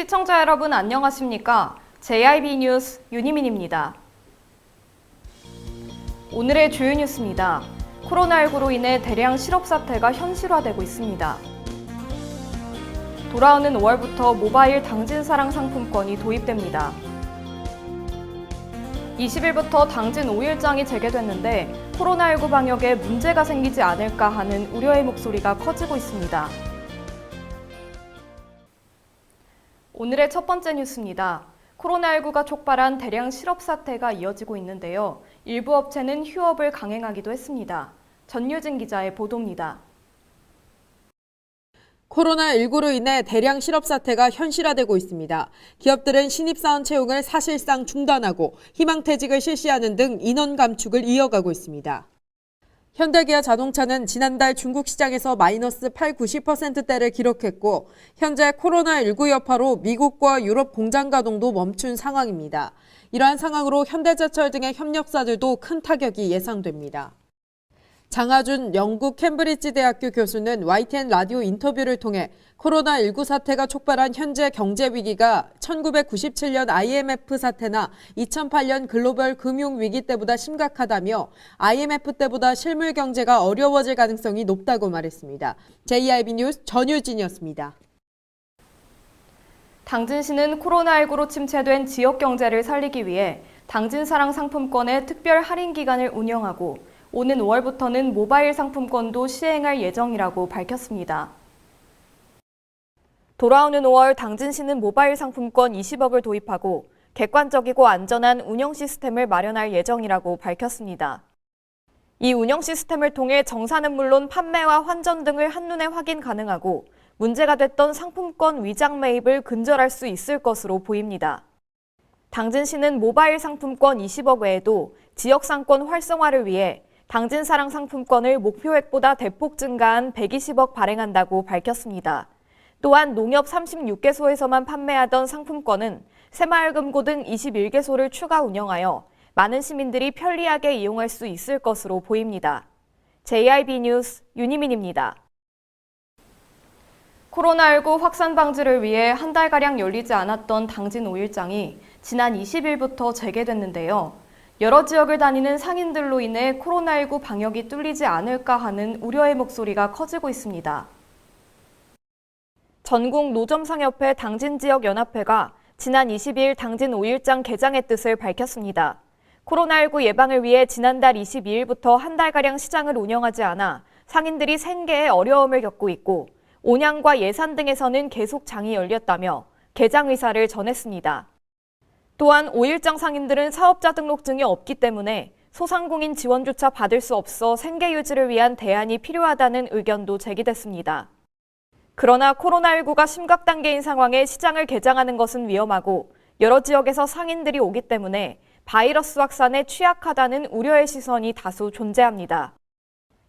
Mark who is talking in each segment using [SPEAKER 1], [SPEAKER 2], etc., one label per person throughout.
[SPEAKER 1] 시청자 여러분 안녕하십니까? JIB 뉴스 윤희민입니다. 오늘의 주요 뉴스입니다. 코로나19로 인해 대량 실업 사태가 현실화되고 있습니다. 돌아오는 5월부터 모바일 당진사랑 상품권이 도입됩니다. 20일부터 당진 5일장이 재개됐는데 코로나19 방역에 문제가 생기지 않을까 하는 우려의 목소리가 커지고 있습니다. 오늘의 첫 번째 뉴스입니다. 코로나19가 촉발한 대량 실업 사태가 이어지고 있는데요. 일부 업체는 휴업을 강행하기도 했습니다. 전유진 기자의 보도입니다.
[SPEAKER 2] 코로나19로 인해 대량 실업 사태가 현실화되고 있습니다. 기업들은 신입사원 채용을 사실상 중단하고 희망퇴직을 실시하는 등 인원 감축을 이어가고 있습니다. 현대기아 자동차는 지난달 중국 시장에서 마이너스 80~90%대를 기록했고 현재 코로나19 여파로 미국과 유럽 공장 가동도 멈춘 상황입니다. 이러한 상황으로 현대제철 등의 협력사들도 큰 타격이 예상됩니다. 장하준 영국 캠브리지 대학교 교수는 YTN 라디오 인터뷰를 통해 코로나19 사태가 촉발한 현재 경제 위기가 1997년 IMF 사태나 2008년 글로벌 금융 위기 때보다 심각하다며 IMF 때보다 실물 경제가 어려워질 가능성이 높다고 말했습니다. JIB 뉴스 전유진이었습니다.
[SPEAKER 1] 당진시는 코로나19로 침체된 지역 경제를 살리기 위해 당진사랑 상품권의 특별 할인 기간을 운영하고 오는 5월부터는 모바일 상품권도 시행할 예정이라고 밝혔습니다. 돌아오는 5월 당진시는 모바일 상품권 20억을 도입하고 객관적이고 안전한 운영 시스템을 마련할 예정이라고 밝혔습니다. 이 운영 시스템을 통해 정산은 물론 판매와 환전 등을 한눈에 확인 가능하고 문제가 됐던 상품권 위장 매입을 근절할 수 있을 것으로 보입니다. 당진시는 모바일 상품권 20억 외에도 지역 상권 활성화를 위해 당진사랑 상품권을 목표액보다 대폭 증가한 120억 발행한다고 밝혔습니다. 또한 농협 36개소에서만 판매하던 상품권은 새마을금고 등 21개소를 추가 운영하여 많은 시민들이 편리하게 이용할 수 있을 것으로 보입니다. JIB 뉴스 윤희민입니다. 코로나19 확산 방지를 위해 한 달가량 열리지 않았던 당진 5일장이 지난 20일부터 재개됐는데요. 여러 지역을 다니는 상인들로 인해 코로나19 방역이 뚫리지 않을까 하는 우려의 목소리가 커지고 있습니다. 전국 노점상협회 당진지역연합회가 지난 20일 당진 5일장 개장의 뜻을 밝혔습니다. 코로나19 예방을 위해 지난달 22일부터 한 달가량 시장을 운영하지 않아 상인들이 생계에 어려움을 겪고 있고 온양과 예산 등에서는 계속 장이 열렸다며 개장 의사를 전했습니다. 또한 5일장 상인들은 사업자 등록증이 없기 때문에 소상공인 지원조차 받을 수 없어 생계 유지를 위한 대안이 필요하다는 의견도 제기됐습니다. 그러나 코로나19가 심각 단계인 상황에 시장을 개장하는 것은 위험하고 여러 지역에서 상인들이 오기 때문에 바이러스 확산에 취약하다는 우려의 시선이 다수 존재합니다.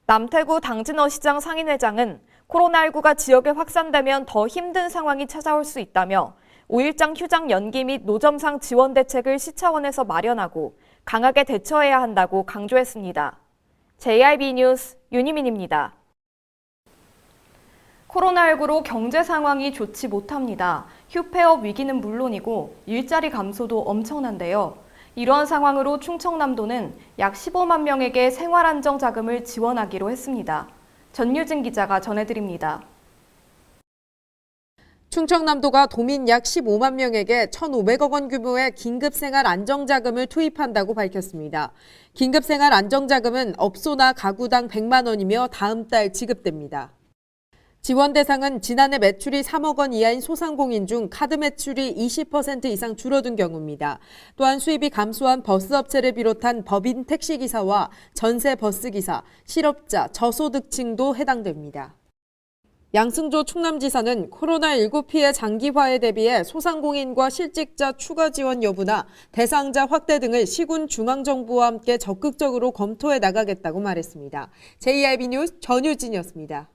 [SPEAKER 1] 남태구 당진어시장 상인회장은 코로나19가 지역에 확산되면 더 힘든 상황이 찾아올 수 있다며 5일장 휴장 연기 및 노점상 지원 대책을 시 차원에서 마련하고 강하게 대처해야 한다고 강조했습니다. JIB 뉴스 윤희민입니다. 코로나19로 경제 상황이 좋지 못합니다. 휴폐업 위기는 물론이고 일자리 감소도 엄청난데요. 이러한 상황으로 충청남도는 약 15만 명에게 생활안정자금을 지원하기로 했습니다. 전유진 기자가 전해드립니다.
[SPEAKER 2] 충청남도가 도민 약 15만 명에게 1,500억 원 규모의 긴급생활안정자금을 투입한다고 밝혔습니다. 긴급생활안정자금은 업소나 가구당 100만 원이며 다음 달 지급됩니다. 지원 대상은 지난해 매출이 3억 원 이하인 소상공인 중 카드 매출이 20% 이상 줄어든 경우입니다. 또한 수입이 감소한 버스업체를 비롯한 법인 택시기사와 전세 버스기사, 실업자, 저소득층도 해당됩니다. 양승조 충남지사는 코로나19 피해 장기화에 대비해 소상공인과 실직자 추가 지원 여부나 대상자 확대 등을 시군 중앙정부와 함께 적극적으로 검토해 나가겠다고 말했습니다. JIB 뉴스 전유진이었습니다.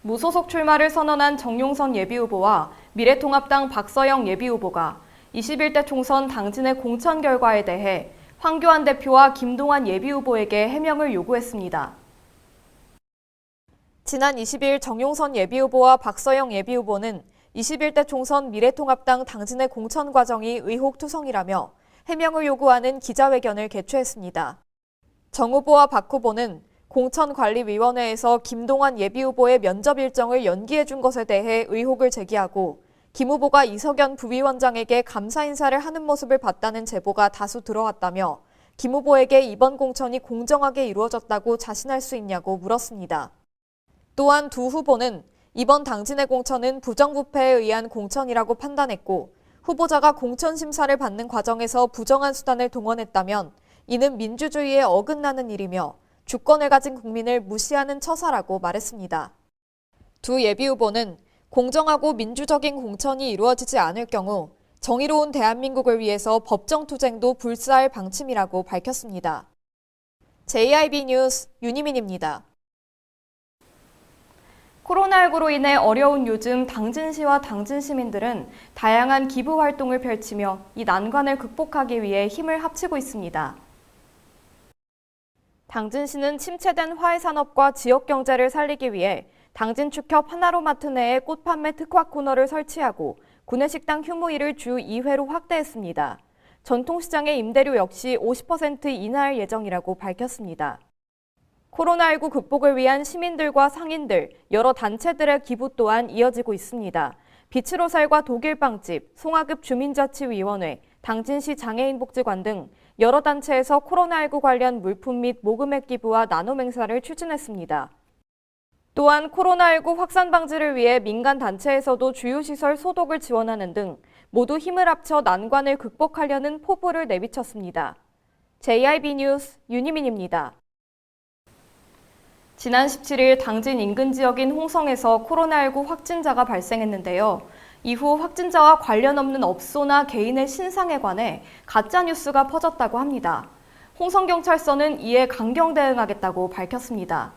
[SPEAKER 1] 무소속 출마를 선언한 정용선 예비후보와 미래통합당 박서영 예비후보가 21대 총선 당진의 공천 결과에 대해 황교안 대표와 김동완 예비후보에게 해명을 요구했습니다. 지난 20일 정용선 예비후보와 박서영 예비후보는 21대 총선 미래통합당 당진의 공천 과정이 의혹투성이라며 해명을 요구하는 기자회견을 개최했습니다. 정 후보와 박 후보는 공천관리위원회에서 김동완 예비후보의 면접 일정을 연기해준 것에 대해 의혹을 제기하고 김 후보가 이석연 부위원장에게 감사 인사를 하는 모습을 봤다는 제보가 다수 들어왔다며 김 후보에게 이번 공천이 공정하게 이루어졌다고 자신할 수 있냐고 물었습니다. 또한 두 후보는 이번 당진의 공천은 부정부패에 의한 공천이라고 판단했고 후보자가 공천 심사를 받는 과정에서 부정한 수단을 동원했다면 이는 민주주의에 어긋나는 일이며 주권을 가진 국민을 무시하는 처사라고 말했습니다. 두 예비후보는 공정하고 민주적인 공천이 이루어지지 않을 경우 정의로운 대한민국을 위해서 법정투쟁도 불사할 방침이라고 밝혔습니다. JIB 뉴스 윤희민입니다. 코로나19로 인해 어려운 요즘 당진시와 당진 시민들은 다양한 기부 활동을 펼치며 이 난관을 극복하기 위해 힘을 합치고 있습니다. 당진시는 침체된 화훼산업과 지역경제를 살리기 위해 당진축협 하나로마트 내에 꽃판매 특화 코너를 설치하고 구내식당 휴무일을 주 2회로 확대했습니다. 전통시장의 임대료 역시 50% 인하할 예정이라고 밝혔습니다. 코로나19 극복을 위한 시민들과 상인들, 여러 단체들의 기부 또한 이어지고 있습니다. 빛으로 살과 독일빵집, 송화급 주민자치위원회, 당진시 장애인복지관 등 여러 단체에서 코로나19 관련 물품 및 모금액 기부와 나눔 행사를 추진했습니다. 또한 코로나19 확산 방지를 위해 민간 단체에서도 주요시설 소독을 지원하는 등 모두 힘을 합쳐 난관을 극복하려는 포부를 내비쳤습니다. JIB 뉴스 윤희민입니다. 지난 17일 당진 인근 지역인 홍성에서 코로나19 확진자가 발생했는데요. 이후 확진자와 관련 없는 업소나 개인의 신상에 관해 가짜뉴스가 퍼졌다고 합니다. 홍성경찰서는 이에 강경 대응하겠다고 밝혔습니다.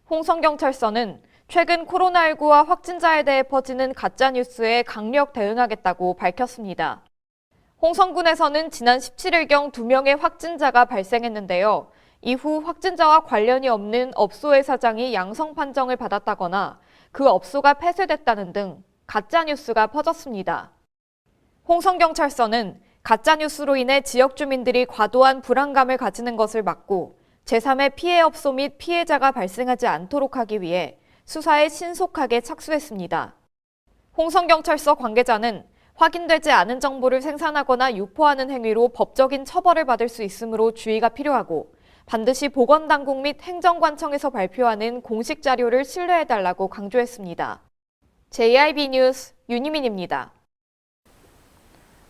[SPEAKER 1] 홍성경찰서는 최근 코로나19와 확진자에 대해 퍼지는 가짜뉴스에 강력 대응하겠다고 밝혔습니다. 홍성군에서는 지난 17일경 2명의 확진자가 발생했는데요. 이후 확진자와 관련이 없는 업소의 사장이 양성 판정을 받았다거나 그 업소가 폐쇄됐다는 등 가짜뉴스가 퍼졌습니다. 홍성경찰서는 가짜뉴스로 인해 지역 주민들이 과도한 불안감을 가지는 것을 막고 제3의 피해 업소 및 피해자가 발생하지 않도록 하기 위해 수사에 신속하게 착수했습니다. 홍성경찰서 관계자는 확인되지 않은 정보를 생산하거나 유포하는 행위로 법적인 처벌을 받을 수 있으므로 주의가 필요하고 반드시 보건당국 및 행정관청에서 발표하는 공식 자료를 신뢰해달라고 강조했습니다. JIB 뉴스 윤희민입니다.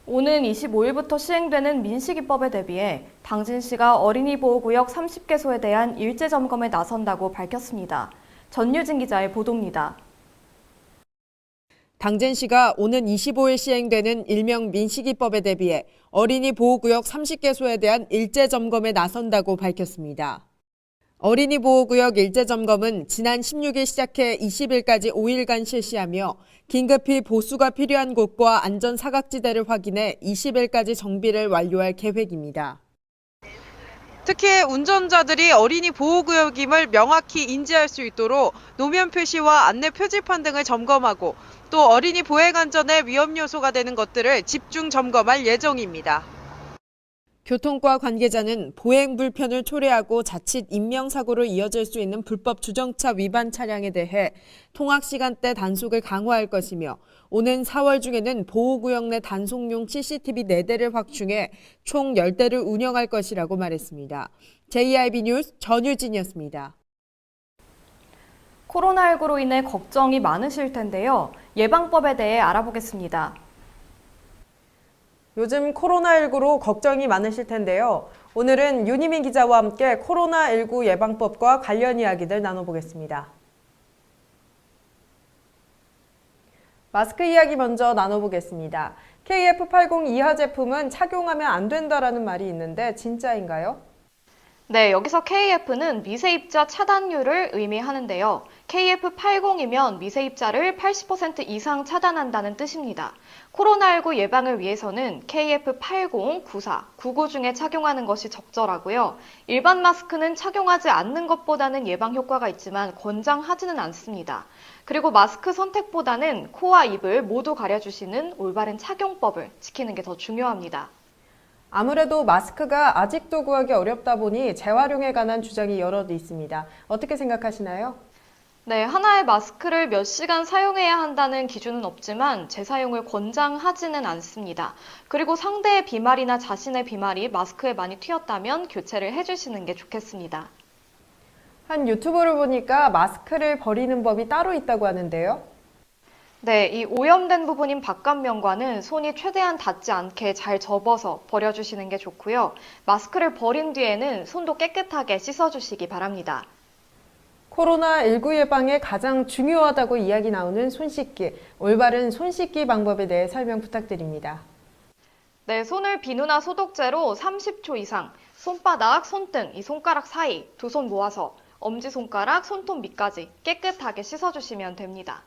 [SPEAKER 1] 오는 25일부터 시행되는 민식이법에 대비해 당진시가 어린이 보호구역 30개소에 대한 일제 점검에 나선다고 밝혔습니다. 전유진 기자의 보도입니다.
[SPEAKER 2] 당진시가 오는 25일 시행되는 일명 민식이법에 대비해 어린이 보호구역 30개소에 대한 일제 점검에 나선다고 밝혔습니다. 어린이 보호구역 일제 점검은 지난 16일 시작해 20일까지 5일간 실시하며 긴급히 보수가 필요한 곳과 안전 사각지대를 확인해 20일까지 정비를 완료할 계획입니다. 특히 운전자들이 어린이 보호구역임을 명확히 인지할 수 있도록 노면 표시와 안내 표지판 등을 점검하고 또 어린이 보행안전의 위험 요소가 되는 것들을 집중 점검할 예정입니다. 교통과 관계자는 보행 불편을 초래하고 자칫 인명사고로 이어질 수 있는 불법 주정차 위반 차량에 대해 통학 시간대 단속을 강화할 것이며 오는 4월 중에는 보호구역 내 단속용 CCTV 4대를 확충해 총 10대를 운영할 것이라고 말했습니다. JIB 뉴스 전유진이었습니다.
[SPEAKER 1] 코로나19로 인해 걱정이 많으실 텐데요. 예방법에 대해 알아보겠습니다.
[SPEAKER 2] 요즘 코로나19로 걱정이 많으실 텐데요. 오늘은 윤희민 기자와 함께 코로나19 예방법과 관련 이야기들 나눠보겠습니다. 마스크 이야기 먼저 나눠보겠습니다. KF80 이하 제품은 착용하면 안 된다라는 말이 있는데 진짜인가요?
[SPEAKER 1] 네, 여기서 KF는 미세입자 차단율을 의미하는데요. KF80이면 미세입자를 80% 이상 차단한다는 뜻입니다. 코로나19 예방을 위해서는 KF80, 94, 99 중에 착용하는 것이 적절하고요. 일반 마스크는 착용하지 않는 것보다는 예방 효과가 있지만 권장하지는 않습니다. 그리고 마스크 선택보다는 코와 입을 모두 가려주시는 올바른 착용법을 지키는 게 더 중요합니다.
[SPEAKER 3] 아무래도 마스크가 아직도 구하기 어렵다 보니 재활용에 관한 주장이 여럿 있습니다. 어떻게 생각하시나요?
[SPEAKER 1] 네, 하나의 마스크를 몇 시간 사용해야 한다는 기준은 없지만 재사용을 권장하지는 않습니다. 그리고 상대의 비말이나 자신의 비말이 마스크에 많이 튀었다면 교체를 해주시는 게 좋겠습니다.
[SPEAKER 3] 한 유튜브를 보니까 마스크를 버리는 법이 따로 있다고 하는데요.
[SPEAKER 1] 네, 이 오염된 부분인 바깥면과는 손이 최대한 닿지 않게 잘 접어서 버려주시는 게 좋고요. 마스크를 버린 뒤에는 손도 깨끗하게 씻어주시기 바랍니다.
[SPEAKER 3] 코로나19 예방에 가장 중요하다고 이야기 나오는 손 씻기, 올바른 손 씻기 방법에 대해 설명 부탁드립니다.
[SPEAKER 1] 네, 손을 비누나 소독제로 30초 이상, 손바닥, 손등, 이 손가락 사이, 두 손 모아서 엄지손가락, 손톱 밑까지 깨끗하게 씻어주시면 됩니다.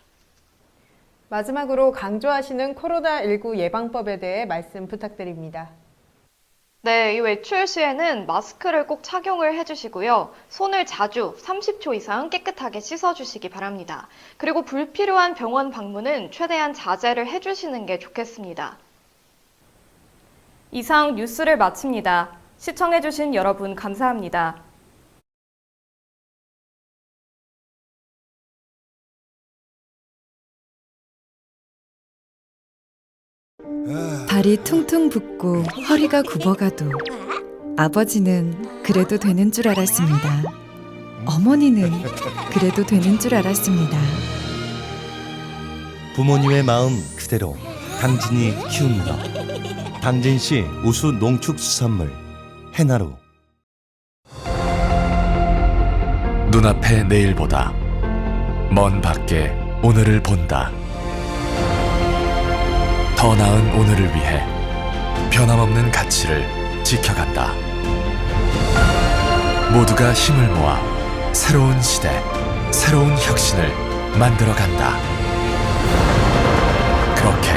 [SPEAKER 3] 마지막으로 강조하시는 코로나19 예방법에 대해 말씀 부탁드립니다.
[SPEAKER 1] 네, 이 외출 시에는 마스크를 꼭 착용을 해주시고요. 손을 자주 30초 이상 깨끗하게 씻어주시기 바랍니다. 그리고 불필요한 병원 방문은 최대한 자제를 해주시는 게 좋겠습니다. 이상 뉴스를 마칩니다. 시청해주신 여러분 감사합니다.
[SPEAKER 4] 발이 퉁퉁 붓고 허리가 굽어가도 아버지는 그래도 되는 줄 알았습니다. 어머니는 그래도 되는 줄 알았습니다.
[SPEAKER 5] 부모님의 마음 그대로 당진이 키웁니다. 당진시 우수 농축수산물 해나루.
[SPEAKER 6] 눈앞의 내일보다 먼 밖에 오늘을 본다. 더 나은 오늘을 위해 변함없는 가치를 지켜간다. 모두가 힘을 모아 새로운 시대, 새로운 혁신을 만들어간다. 그렇게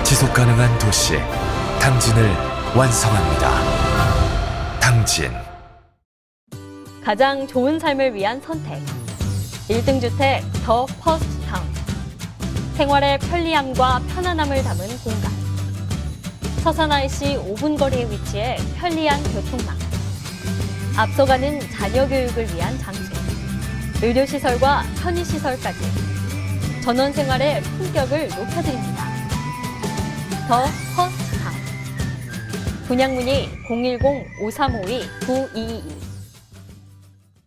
[SPEAKER 6] 지속가능한 도시 당진을 완성합니다. 당진.
[SPEAKER 7] 가장 좋은 삶을 위한 선택. 1등 주택 더 퍼스트 타운. 생활의 편리함과 편안함을 담은 공간. 서산 IC 5분 거리에 위치해 편리한 교통망. 앞서가는 자녀 교육을 위한 장소. 의료시설과 편의시설까지. 전원 생활의 품격을 높여드립니다. 더 퍼스트 타운. 분양 문의 010-5352-9222